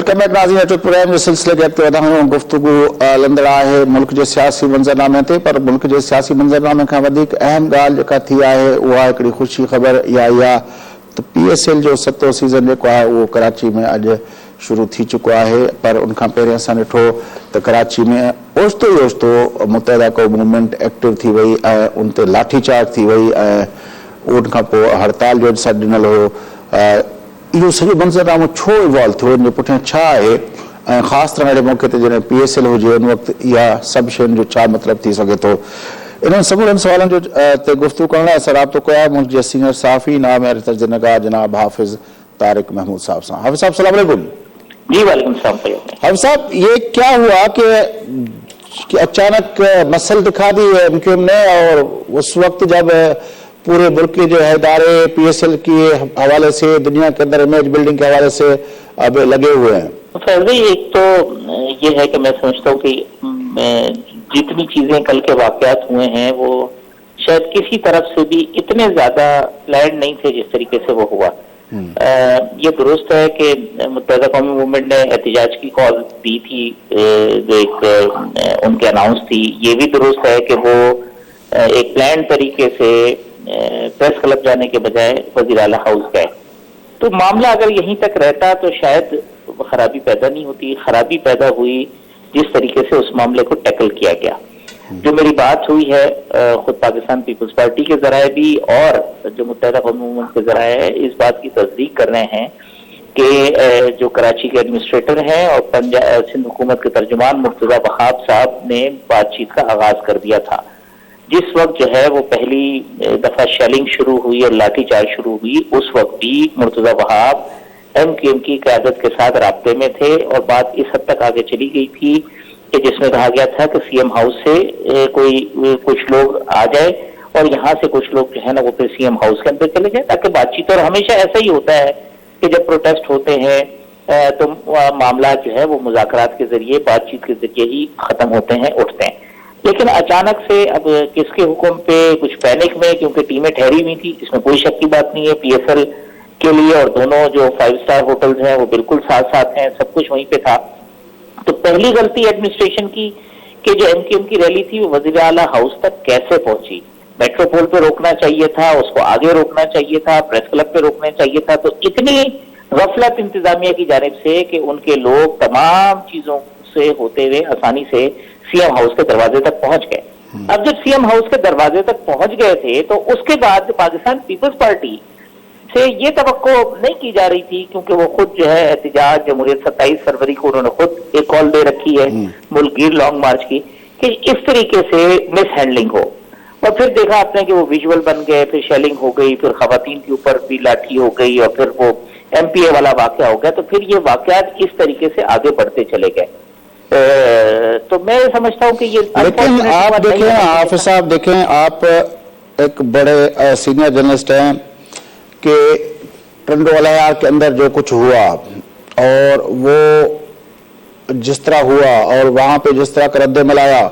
Welcome back नाज़रीन अटूट programme जे सिलसिले खे अॻिते वधाइण गुफ़्तगू लंदड़ आहे मुल्क जे सियासी मंज़रनामे ते। पर मुल्क जे सियासी मंज़रनामे खां वधीक अहम ॻाल्हि जेका थी आहे उहा हिकिड़ी ख़ुशी ख़बर इहा आई आहे त PSL जो 7 सीज़न जेको आहे उहो कराची में अॼु शुरू थी चुको आहे। पर उनखां पहिरियों असां ॾिठो त कराची में ओचितो ई ओचितो मुतहदा क़ौम मूवमेंट एक्टिव थी वई ऐं उन ते लाठीचार्ज थी वई ऐं उनखां पोइ हड़ताल जो सॾु ॾिनल हो। इहो सॼो मंज़रनामो छो इवॉल्व थियो, इन जे पुठियां छा आहे ऐं ख़ासि तरह अहिड़े मौक़े ते जॾहिं PSL हुजे उन वक़्तु इहा सभु शयुनि जो छा मतिलबु थी सघे थो। इन्हनि समूरनि सवालनि जो ते गुफ़्तगू करण लाइ असां राब्तो कयो आहे मुल्क जे सीनियर सहाफ़ी नाम ऐं तर्जुमेगार जनाब हाफ़िज़ तारिक महमूद साहब सां। हाफ़िज़ साहब सलाम अलैकुम। जी वालेकुम सलाम। हाफ़िज़ साहब, ये क्या हुआ कि अचानक मसल दिखा दी MQM ने और उस वक्त जब पूरे मुल्क के जो इदारे PSL के हवाले से दुनिया के अंदर इमेज बिल्डिंग के हवाले से अब लगे हुए हैं? फैज़ी, एक तो ये है कि मैं समझता हूँ कि जितनी चीजें कल के वाक़यात हुए हैं वो शायद किसी तरफ से भी इतने ज्यादा प्लान नहीं थे जिस तरीके से वो हुआ। ये दुरुस्त है कि मुत्तहदा कौमी मूवमेंट ने एहतिजाज की कॉल दी थी, जो एक उनके अनाउंस थी। ये भी दुरुस्त है कि वो एक प्लान तरीके से प्रेस क्लब जाने के बजाय वज़ीर आला हाउस गए। तो मामला अगर यहीं तक रहता तो शायद खराबी पैदा नहीं होती। खराबी पैदा हुई जिस तरीके से उस मामले को टैकल किया गया। जो मेरी बात हुई है खुद पाकिस्तान पीपल्स पार्टी के जराए भी और जो मुत्तहदा कौमी मूवमेंट के जराए है इस बात की तस्दीक कर रहे हैं कि जो कराची के एडमिनिस्ट्रेटर हैं और पंजाब सिंध हुकूमत के तर्जुमान मुर्तज़ा वहाब साहब ने बातचीत का आगाज कर दिया था। जिस वक्त जो है वो पहली दफा शेलिंग शुरू हुई और लाठीचार्ज शुरू हुई, उस वक्त भी मुर्तज़ा वहाब MQM की क़यादत के साथ राब्ते में थे और बात इस हद तक आगे चली गई थी कि जिसमें कहा गया था कि CM हाउस से कुछ लोग आ जाए और यहाँ से कुछ लोग जो है ना वो फिर CM हाउस के अंदर चले जाए ताकि बातचीत। और हमेशा ऐसा ही होता है कि जब प्रोटेस्ट होते हैं तो मामला जो है वो मुज़ाकरात के जरिए, बातचीत के जरिए ही खत्म होते हैं, उठते हैं। लेकिन अचानक से अब किसके हुक्म पे, कुछ पैनिक में, क्योंकि टीमें ठहरी हुई थी, इसमें कोई शक की बात नहीं है PSL के लिए, और दोनों जो 5 स्टार होटल्स हैं वो बिल्कुल साथ साथ हैं, सब कुछ वहीं पे था। तो पहली गलती एडमिनिस्ट्रेशन की कि जो MQM की रैली थी वो वज़ीर आला हाउस तक कैसे पहुंची। मेट्रोपोल पे रोकना चाहिए था, उसको आगे रोकना चाहिए था, प्रेस क्लब पे रोकना चाहिए था। तो इतनी गफलत इंतजामिया की जानिब से कि उनके लोग तमाम चीजों से होते हुए आसानी से CM हाउस के दरवाजे तक पहुंच गए। अब जब CM हाउस के दरवाजे तक पहुंच गए थे तो उसके बाद पाकिस्तान पीपल्स पार्टी से ये तवक्को नहीं की जा रही थी, क्योंकि वो खुद जो है एहतिजाज जमहूरियत 27 फरवरी को उन्होंने खुद एक कॉल दे रखी है मुल्क गिर लॉन्ग मार्च की, कि इस तरीके से मिस हैंडलिंग हो। और फिर देखा आपने कि वो विजुअल बन गए, फिर शेलिंग हो गई, फिर खवातीन के ऊपर भी लाठी हो गई और फिर वो MPA वाला वाकया हो गया। तो फिर ये वाकयात इस तरीके से आगे बढ़ते चले गए। तो मैं समझता हूँ कि ये, लेकिन आप देखें हाफिज साहब, देखें आप एक बड़े सीनियर जर्नलिस्ट हैं कि टंडोवाला यार के अंदर जो कुछ हुआ और वो जिस तरह हुआ और वहाँ पे जिस तरह का रद्द मिलाया,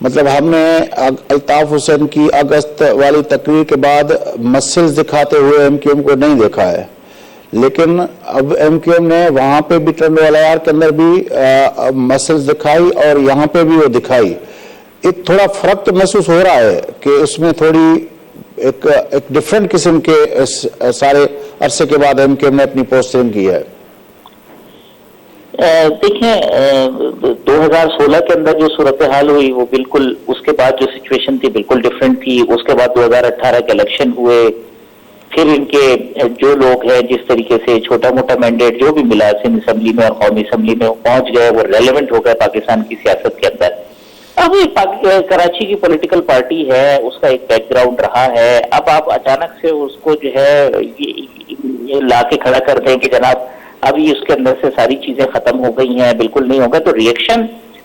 मतलब हमने अल्ताफ हुसैन की अगस्त वाली तकरीर के बाद मसल्स दिखाते हुए MQM को नहीं देखा है, लेकिन अब MQM ने वहाँ पे भी टंडोवाला यार के अंदर भी मसल्स दिखाई और यहाँ पे भी वो दिखाई। एक थोड़ा फर्क तो महसूस हो रहा है कि उसमें थोड़ी एक डिफरेंट किस्म के सारे अरसे के बाद MQM ने अपनी पोस्टिंग की है। देखें 2016 के अंदर जो सूरत हाल हुई वो बिल्कुल, उसके बाद जो सिचुएशन थी बिल्कुल डिफरेंट थी। उसके बाद 2018 के इलेक्शन हुए, फिर इनके जो लोग हैं जिस तरीके से छोटा मोटा मैंडेट जो भी मिला सिंध असम्बली में और कौमी असम्बली में, वो पहुंच गए, वो रेलेवेंट हो गए पाकिस्तान की सियासत के अंदर। अब कराची की पॉलिटिकल पार्टी है, उसका एक बैकग्राउंड रहा है। अब आप अचानक से उसको जो है ये ला के खड़ा कर दें कि जनाब अभी उसके अंदर से सारी चीजें खत्म हो गई हैं, बिल्कुल नहीं होगा, तो रिएक्शन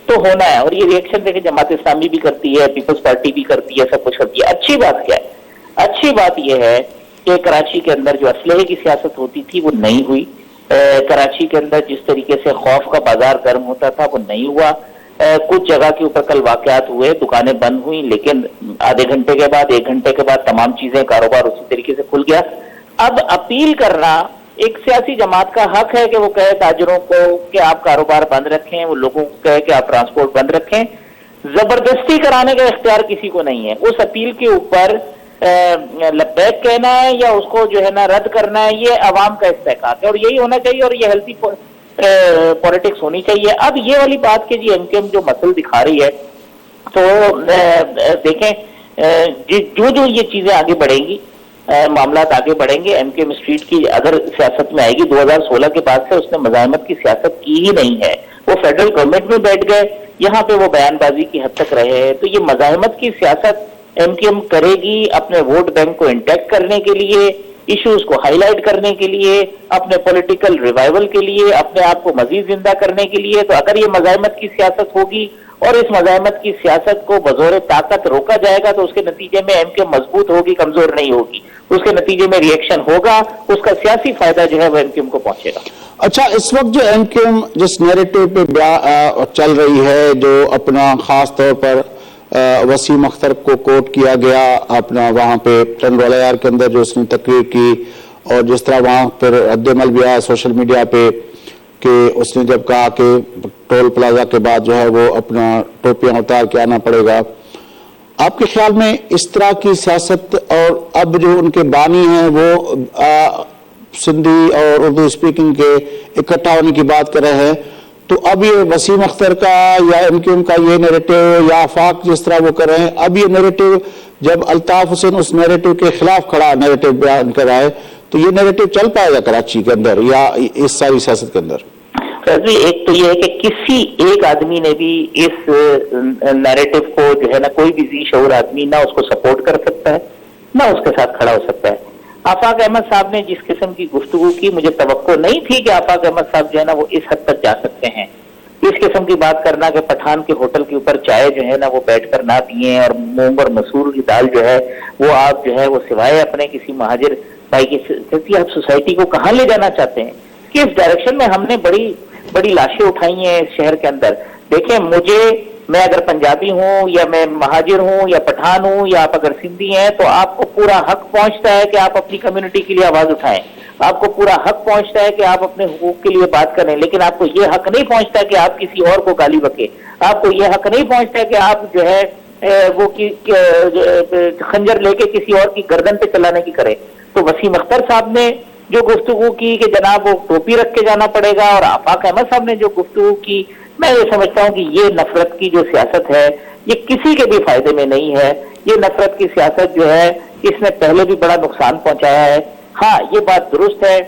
तो होना है। और ये रिएक्शन देखिए जमात इस्लामी भी करती है, पीपल्स पार्टी भी करती है, सब कुछ करती है। अच्छी बात क्या है? अच्छी बात यह है कि कराची के अंदर जो असलहे की सियासत होती थी वो नहीं हुई। कराची के अंदर जिस तरीके से खौफ का बाजार गर्म होता था वो नहीं हुआ। कुछ जगह के ऊपर कल वाकयात हुए, दुकानें बंद हुई, लेकिन आधे घंटे के बाद, 1 घंटे के बाद तमाम चीजें, कारोबार उसी तरीके से खुल गया। अब अपील करना ایک سیاسی جماعت کا حق ہے کہ وہ کہے تاجروں کو کہ آپ کاروبار بند رکھیں، وہ لوگوں کو کہے کہ آپ ٹرانسپورٹ بند رکھیں، زبردستی کرانے کا اختیار کسی کو نہیں ہے. اس اپیل کے اوپر لبیک کہنا ہے یا اس کو جو ہے نا رد کرنا ہے، یہ عوام کا استحقاق ہے اور یہی ہونا چاہیے اور یہ ہیلتھی پولیٹکس ہونی چاہیے. اب یہ والی بات کہ جی ایم کیو ایم جو مسئلہ دکھا رہی ہے، تو دیکھیں جو یہ چیزیں آگے بڑھیں گی، معاملات آگے بڑھیں گے. ایم کیو ایم اسٹریٹ کی اگر سیاست میں آئے گی، 2016 کے بعد سے اس نے مزاحمت کی سیاست کی ہی نہیں ہے. وہ فیڈرل گورنمنٹ میں بیٹھ گئے، یہاں پہ وہ بیان بازی کی حد تک رہے ہیں. تو یہ مزاحمت کی سیاست ایم کیو ایم کرے گی اپنے ووٹ بینک کو انٹیکٹ کرنے کے لیے، ایشوز کو ہائی لائٹ کرنے کے لیے، اپنے پولیٹیکل ریوائول کے لیے، اپنے آپ کو مزید زندہ کرنے کے لیے. تو اگر یہ مزاحمت کی سیاست ہوگی اور اس مزاحمت کی سیاست کو بزور طاقت روکا جائے گا، تو اس کے نتیجے میں ایم کیو ایم مضبوط ہوگی، کمزور نہیں ہوگی. اس کے نتیجے میں ریئیکشن ہوگا، اس کا سیاسی فائدہ جو ہے وہ ایم کیو ایم کو پہنچے گا. اچھا، اس وقت جو ایم کیو ایم جس نیریٹو پہ چل رہی ہے، جو اپنا خاص طور پر وسیم اختر کو کوٹ کیا گیا اپنا وہاں پہ ٹنگ والیار کے اندر جو اس نے تقریر کی، اور جس طرح وہاں پھر رد عمل بھی آیا سوشل میڈیا پہ کہ اس نے جب کہا کہ ٹول پلازا کے بعد جو ہے وہ اپنا ٹوپیاں اتار کے آنا پڑے گا. آپ کے خیال میں اس طرح کی سیاست، اور اب جو ان کے بانی ہیں وہ سندھی اور اردو اسپیکنگ کے اکٹھا ہونے کی بات کر رہے ہیں، تو اب یہ وسیم اختر کا یا ایم کیو ایم کا یہ نیریٹو یا آفاق جس طرح وہ کر رہے ہیں، اب یہ نیریٹو جب الطاف حسین اس نیریٹو کے خلاف کھڑا نیریٹو بیان کر رہا ہے، تو یہ نیریٹو چل پائے گا کراچی کے اندر یا اس ساری سیاست کے اندر؟ ایک تو یہ ہے کہ کسی ایک آدمی نے بھی اس نیریٹو کو جو ہے نا، کوئی بھی ذی شعور آدمی نہ اس کو سپورٹ کر سکتا ہے نہ اس کے ساتھ کھڑا ہو سکتا ہے. آفاق احمد صاحب نے جس قسم کی گفتگو کی، مجھے توقع نہیں تھی کہ آفاق احمد صاحب جو ہے نا وہ اس حد تک جا سکتے ہیں. اس قسم کی بات کرنا کہ پٹھان کے ہوٹل کے اوپر چائے جو ہے نا وہ بیٹھ کر نہ پیئیں اور مونگ اور مسور کی دال جو ہے وہ آپ جو ہے وہ سوائے اپنے کسی مہاجر بھائی کی، آپ سوسائٹی کو کہاں لے جانا چاہتے ہیں؟ کس ڈائریکشن میں؟ ہم نے بڑی لاشیں اٹھائی ہیں اس شہر کے اندر. دیکھیں، میں اگر پنجابی ہوں یا میں مہاجر ہوں یا پٹھان ہوں یا آپ اگر سندھی ہیں، تو آپ کو پورا حق پہنچتا ہے کہ آپ اپنی کمیونٹی کے لیے آواز اٹھائیں. آپ کو پورا حق پہنچتا ہے کہ آپ اپنے حقوق کے لیے بات کریں. لیکن آپ کو یہ حق نہیں پہنچتا کہ آپ کسی اور کو گالی بکیں. آپ کو یہ حق نہیں پہنچتا کہ آپ جو ہے وہ خنجر لے کے کسی اور کی گردن پہ چلانے کی کریں. تو وسیم اختر صاحب نے جو گفتگو کی کہ جناب وہ ٹوپی رکھ کے جانا پڑے گا، اور آفاق احمد صاحب نے جو گفتگو کی، میں یہ سمجھتا ہوں کہ یہ نفرت کی جو سیاست ہے یہ کسی کے بھی فائدے میں نہیں ہے. یہ نفرت کی سیاست جو ہے اس نے پہلے بھی بڑا نقصان پہنچایا ہے. ہاں، یہ بات درست ہے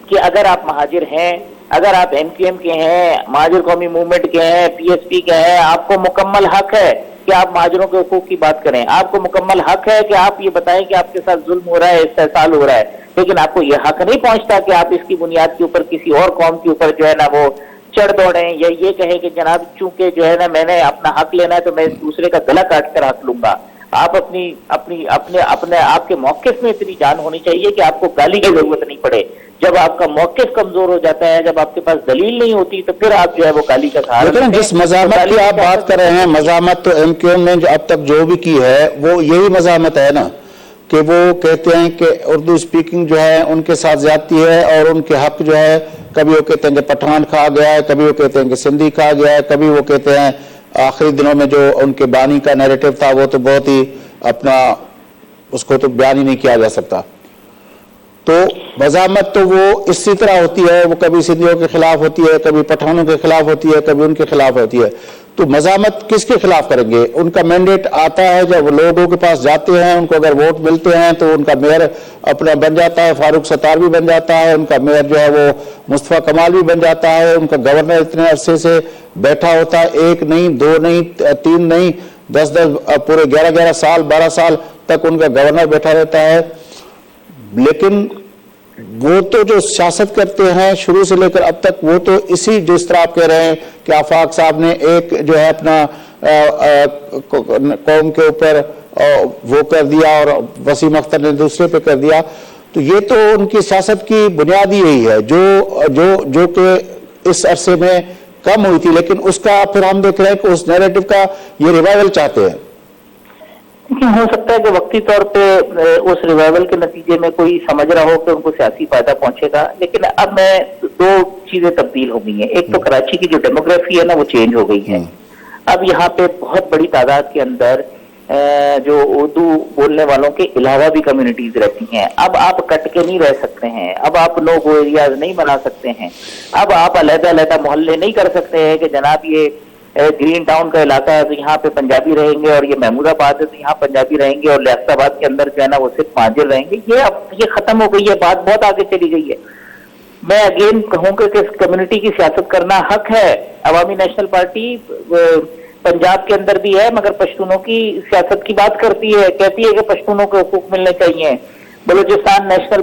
کہ اگر آپ مہاجر ہیں، اگر آپ ایم کیو ایم کے ہیں، مہاجر قومی موومنٹ کے ہیں، پی ایس پی کے ہیں، آپ کو مکمل حق ہے کہ آپ مہاجروں کے حقوق کی بات کریں. آپ کو مکمل حق ہے کہ آپ یہ بتائیں کہ آپ کے ساتھ ظلم ہو رہا ہے، استحصال ہو رہا ہے. لیکن آپ کو یہ حق نہیں پہنچتا کہ آپ اس کی بنیاد کے اوپر کسی اور قوم کے اوپر جو ہے نا وہ چڑھ دوڑیں یا یہ کہیں کہ جناب چونکہ جو ہے نا میں نے اپنا حق لینا ہے تو میں دوسرے کا گلا کاٹ کر حق لوں گا. آپ اپنے آپ کے موقف میں اتنی جان ہونی چاہیے کہ آپ کو گالی کی ضرورت نہیں پڑے. جب آپ کا موقف کمزور ہو جاتا ہے، جب آپ کے پاس دلیل نہیں ہوتی، تو پھر آپ جو ہے وہ گالی کا سہارا لیتے ہیں. جس مزاحمت کی آپ بات کر رہے ہیں، مزاحمت تو ایم کیو ایم نے جو اب تک جو بھی کی ہے وہ یہی مزاحمت ہے نا، کہ وہ کہتے ہیں کہ اردو اسپیکنگ جو ہے ان کے ساتھ زیادتی ہے اور ان کے حق جو ہے، کبھی وہ کہتے ہیں کہ پٹھان کھا گیا ہے، کبھی وہ کہتے ہیں کہ سندھی کھا گیا ہے، کبھی وہ کہتے ہیں آخری دنوں میں جو ان کے بانی کا نیریٹو تھا وہ تو بہت ہی اپنا اس کو تو بیان ہی نہیں کیا جا سکتا. تو مزاحمت تو وہ اسی طرح ہوتی ہے، وہ کبھی سندھیوں کے خلاف ہوتی ہے، کبھی پٹھانوں کے خلاف ہوتی ہے، کبھی ان کے خلاف ہوتی ہے. تو مزاحمت کس کے خلاف کریں گے؟ ان کا مینڈیٹ آتا ہے جب وہ لوگوں کے پاس جاتے ہیں، ان کو اگر ووٹ ملتے ہیں تو ان کا میئر اپنا بن جاتا ہے، فاروق ستار بھی بن جاتا ہے، ان کا میئر جو ہے وہ مصطفیٰ کمال بھی بن جاتا ہے، ان کا گورنر اتنے عرصے سے بیٹھا ہوتا ہے، 1 نہیں 2 نہیں 3 نہیں 10 پورے 11 سال 12 سال تک ان کا گورنر بیٹھا رہتا ہے. لیکن وہ تو جو سیاست کرتے ہیں شروع سے لے کر اب تک، وہ تو اسی جس طرح آپ کہہ رہے ہیں کہ آفاق صاحب نے ایک جو ہے اپنا قوم کے اوپر وہ کر دیا اور وسیم اختر نے دوسرے پہ کر دیا. تو یہ تو ان کی سیاست کی بنیاد ہی یہی ہے جو کہ اس عرصے میں کم ہوئی تھی، لیکن اس کا پھر ہم دیکھ رہے ہیں کہ اس نیریٹو کا یہ ریوائول چاہتے ہیں. लेकिन हो सकता है कि वक्ती तौर पे उस रिवाइवल के नतीजे में कोई समझ रहा हो कि उनको सियासी फायदा पहुंचेगा, लेकिन अब मैं दो चीजें तब्दील हो गई हैं। एक तो कराची की जो डेमोग्राफी है ना वो चेंज हो गई है। अब यहाँ पे बहुत बड़ी तादाद के अंदर जो उर्दू बोलने वालों के अलावा भी कम्युनिटीज रहती हैं। अब आप कट के नहीं रह सकते हैं, अब आप नो गो एरियाज नहीं बना सकते हैं, अब आप अलग-अलग मोहल्ले नहीं कर सकते हैं कि जनाब ये ग्रीन टाउन का इलाका है तो यहाँ पे पंजाबी रहेंगे, और ये महमूदाबाद है तो यहाँ पंजाबी रहेंगे, और लियाकताबाद के अंदर जो है ना वो सिर्फ माजिर रहेंगे। ये अब ये खत्म हो गई है, बात बहुत आगे चली गई है। मैं अगेन कहूँगा कि इस कम्युनिटी की सियासत करना हक है। अवामी नेशनल पार्टी पंजाब के अंदर भी है, मगर पश्तूनों की सियासत की बात करती है, कहती है कि पश्तूनों को हुकूक मिलने चाहिए। बलूचिस्तान नेशनल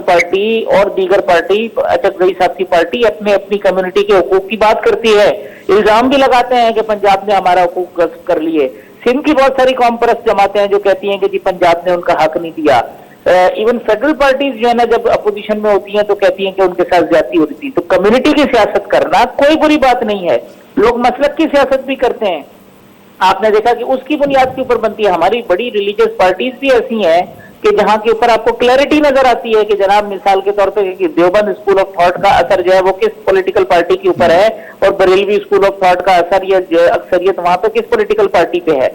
पार्टी और दीगर पार्टी, अटक रही साहब की पार्टी अपने अपनी कम्युनिटी के हुकूक की बात करती है, इल्जाम भी लगाते हैं कि पंजाब ने हमारा हुकूक गस्ब कर लिए। सिंध की बहुत सारी कौम परस्त जमातें हैं जो कहती हैं कि जी पंजाब ने उनका हक नहीं दिया। इवन फेडरल पार्टीज जो है ना जब अपोजिशन में होती हैं तो कहती हैं कि उनके साथ ज्यादती हो रही थी। तो कम्युनिटी की सियासत करना कोई बुरी बात नहीं है, लोग मसलक की सियासत भी करते हैं। आपने देखा कि उसकी बुनियाद के ऊपर बनती है। हमारी बड़ी रिलीजियस पार्टीज भी ऐसी हैं कि जहां के ऊपर आपको क्लैरिटी नजर आती है कि जनाब मिसाल के तौर पे कि देवबंद स्कूल ऑफ थॉट का असर जो है वो किस पॉलिटिकल पार्टी के ऊपर है, और बरेलवी स्कूल ऑफ थॉट का असर या अक्सरियत वहां पे किस पॉलिटिकल पार्टी पे है।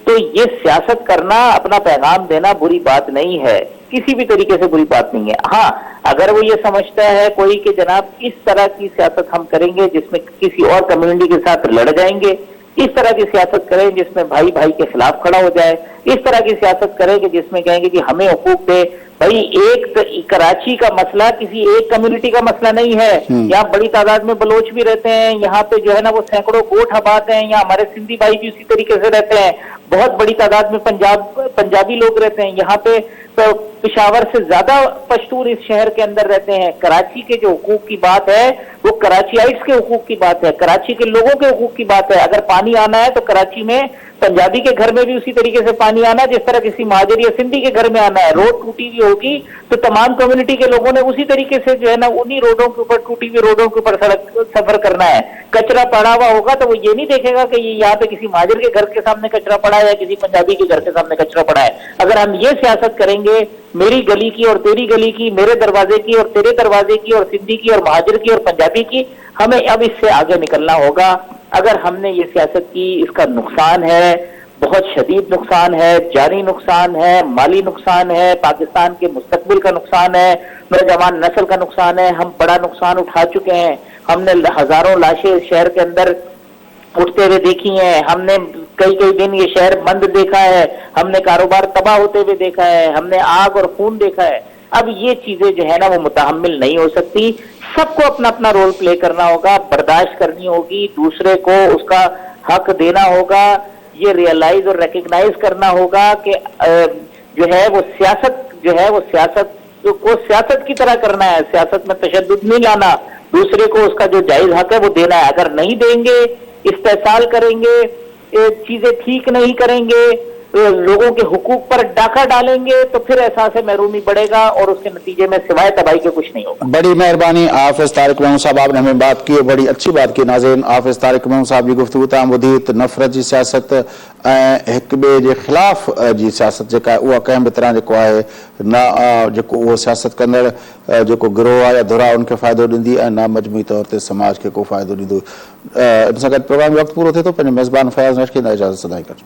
तो ये सियासत करना, अपना पैगाम देना बुरी बात नहीं है, किसी भी तरीके से बुरी बात नहीं है। हाँ, अगर वो ये समझता है कोई कि जनाब इस तरह की सियासत हम करेंगे जिसमें किसी और कम्युनिटी के साथ लड़ जाएंगे, इस तरह की सियासत करें जिसमें भाई भाई के खिलाफ खड़ा हो जाए, इस तरह की सियासत करें कि जिसमें कहेंगे कि हमें हुकूक दे। भाई एक कराची का मसला किसी एक कम्युनिटी का मसला नहीं है। यहाँ बड़ी तादाद में बलोच भी रहते हैं, यहाँ पे जो है ना वो सैकड़ों कोट आबाद हैं, यहाँ हमारे सिंधी भाई भी उसी तरीके से रहते हैं, बहुत बड़ी तादाद में पंजाबी लोग रहते हैं। यहाँ पे तो पेशावर से ज्यादा पश्तून इस शहर के अंदर रहते हैं। कराची के जो हुकूक की बात है वो कराचीइट्स के हुकूक की बात है, कराची के लोगों के हुकूक की बात है। अगर पानी आना है तो कराची में पंजाबी के घर में भी उसी तरीके से पानी आना है जिस तरह किसी महाजर या सिंधी के घर में आना है। रोड टूटी हुई होगी तो तमाम कम्युनिटी के लोगों ने उसी तरीके से जो है ना उन्हीं रोडों के ऊपर, टूटी हुई रोडों के ऊपर सफर करना है। कचरा पड़ा हुआ होगा तो वो ये नहीं देखेगा कि ये यहाँ पे किसी महाजर के घर के सामने कचरा पड़ा है या किसी पंजाबी के घर के सामने कचरा पड़ा है। अगर हम ये सियासत करेंगे मेरी गली की और तेरी गली की, मेरे दरवाजे की और तेरे दरवाजे की, और सिंधी की और महाजर की और पंजाबी की, हमें अब इससे आगे निकलना होगा। अगर हमने ये सियासत की, इसका नुकसान है, बहुत शदीद नुकसान है, जानी नुकसान है, माली नुकसान है, पाकिस्तान के मुस्तकबिल का नुकसान है, नौजवान नस्ल का नुकसान है। हम बड़ा नुकसान उठा चुके हैं। हमने हजारों लाशें शहर के अंदर उठते हुए देखी हैं, हमने कई दिन ये शहर बंद देखा है, हमने कारोबार तबाह होते हुए देखा है, हमने आग और खून देखा है। अब ये चीजें जो है ना वो मुतहम्मिल नहीं हो सकती। सबको अपना अपना रोल प्ले करना होगा, बर्दाश्त करनी होगी, दूसरे को उसका हक देना होगा, ये रियलाइज और रिकग्नाइज करना होगा कि जो है वो सियासत जो है वो सियासत को सियासत की तरह करना है, सियासत में तशद्दुद नहीं लाना, दूसरे को उसका जो जायज हक है वो देना है। अगर नहीं देंगे, इस्तेसाल करेंगे, चीजें ठीक नहीं करेंगे, लोगों के हुकूक पर डाका डालेंगे, तो फिर एहसास महरूमी बढ़ेगा और उसके नतीजे में सिवाय तबाही के कुछ नहीं होगा। बड़ी मेहरबानी हाफिज तारिक महमूद साहब, आपने हमें बात की, बड़ी अच्छी बात की। नाज़रीन, हाफिज तारिक महमूद साहब जी गुफ्तगू ताम ॿुधी त नफ़रत जी सियासत हिक ॿिए जे ख़िलाफ़ जी सियासत जेका आहे उहा कंहिं बि तरह जेको आहे न जेको उहो सियासत कंदड़ जेको गिरोह आहे या धुरा आहे उनखे फ़ाइदो ॾींदी ऐं न मजमूई तौर ते समाज खे को फ़ाइदो ॾींदो। इन सां गॾु प्रोग्राम वक़्तु पूरो थिए थो। पंहिंजे मेज़बान फयाज़ नशकी इजाज़त सदाई कजो।